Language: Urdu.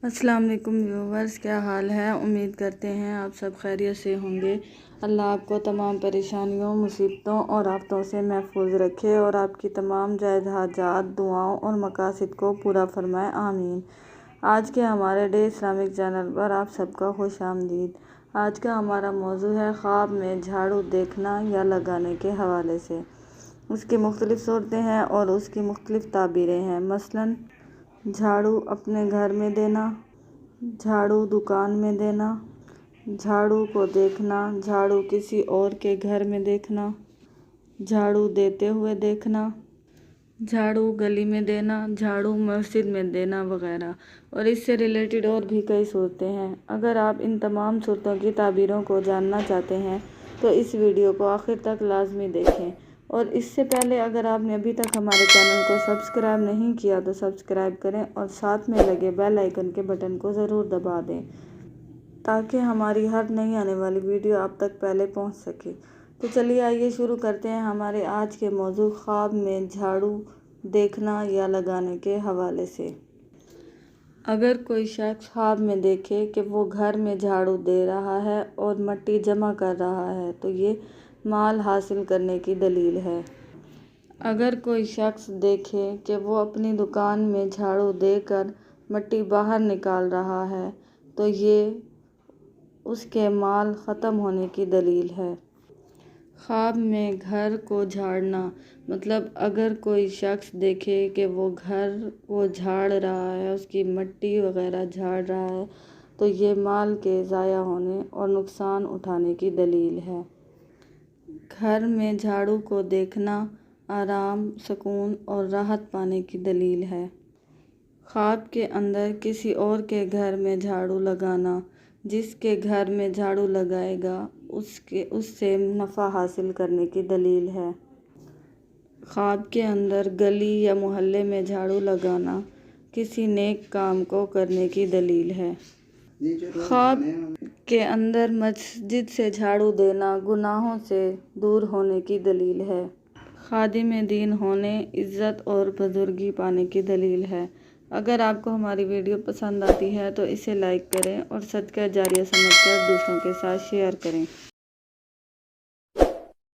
السلام علیکم ویورز، کیا حال ہے؟ امید کرتے ہیں آپ سب خیریت سے ہوں گے۔ اللہ آپ کو تمام پریشانیوں، مصیبتوں اور آفتوں سے محفوظ رکھے اور آپ کی تمام جائز حاجات، دعاؤں اور مقاصد کو پورا فرمائے، آمین۔ آج کے ہمارے ڈے اسلامک چینل پر آپ سب کا خوش آمدید۔ آج کا ہمارا موضوع ہے خواب میں جھاڑو دیکھنا یا لگانے کے حوالے سے۔ اس کی مختلف صورتیں ہیں اور اس کی مختلف تعبیریں ہیں، مثلاً جھاڑو اپنے گھر میں دینا، جھاڑو دکان میں دینا، جھاڑو کو دیکھنا، جھاڑو کسی اور کے گھر میں دیکھنا، جھاڑو دیتے ہوئے دیکھنا، جھاڑو گلی میں دینا، جھاڑو مسجد میں دینا وغیرہ، اور اس سے ریلیٹڈ اور بھی کئی صورتیں ہیں۔ اگر آپ ان تمام صورتوں کی تعبیروں کو جاننا چاہتے ہیں تو اس ویڈیو کو آخر تک لازمی دیکھیں، اور اس سے پہلے اگر آپ نے ابھی تک ہمارے چینل کو سبسکرائب نہیں کیا تو سبسکرائب کریں اور ساتھ میں لگے بیل آئیکن کے بٹن کو ضرور دبا دیں تاکہ ہماری ہر نئی آنے والی ویڈیو آپ تک پہلے پہنچ سکے۔ تو چلیے آئیے شروع کرتے ہیں ہمارے آج کے موضوع خواب میں جھاڑو دیکھنا یا لگانے کے حوالے سے۔ اگر کوئی شخص خواب میں دیکھے کہ وہ گھر میں جھاڑو دے رہا ہے اور مٹی جمع کر رہا ہے تو یہ مال حاصل کرنے کی دلیل ہے۔ اگر کوئی شخص دیکھے کہ وہ اپنی دکان میں جھاڑو دے کر مٹی باہر نکال رہا ہے تو یہ اس کے مال ختم ہونے کی دلیل ہے۔ خواب میں گھر کو جھاڑنا مطلب اگر کوئی شخص دیکھے کہ وہ گھر کو جھاڑ رہا ہے، اس کی مٹی وغیرہ جھاڑ رہا ہے تو یہ مال کے ضائع ہونے اور نقصان اٹھانے کی دلیل ہے۔ گھر میں جھاڑو کو دیکھنا آرام، سکون اور راحت پانے کی دلیل ہے۔ خواب کے اندر کسی اور کے گھر میں جھاڑو لگانا، جس کے گھر میں جھاڑو لگائے گا اس سے نفع حاصل کرنے کی دلیل ہے۔ خواب کے اندر گلی یا محلے میں جھاڑو لگانا کسی نیک کام کو کرنے کی دلیل ہے۔ خواب کے اندر مسجد سے جھاڑو دینا گناہوں سے دور ہونے کی دلیل ہے۔ خادم دین ہونے، عزت اور بزرگی پانے کی دلیل ہے۔ اگر آپ کو ہماری ویڈیو پسند آتی ہے تو اسے لائک کریں اور صدقہ جاریہ سمجھ کر دوسروں کے ساتھ شیئر کریں۔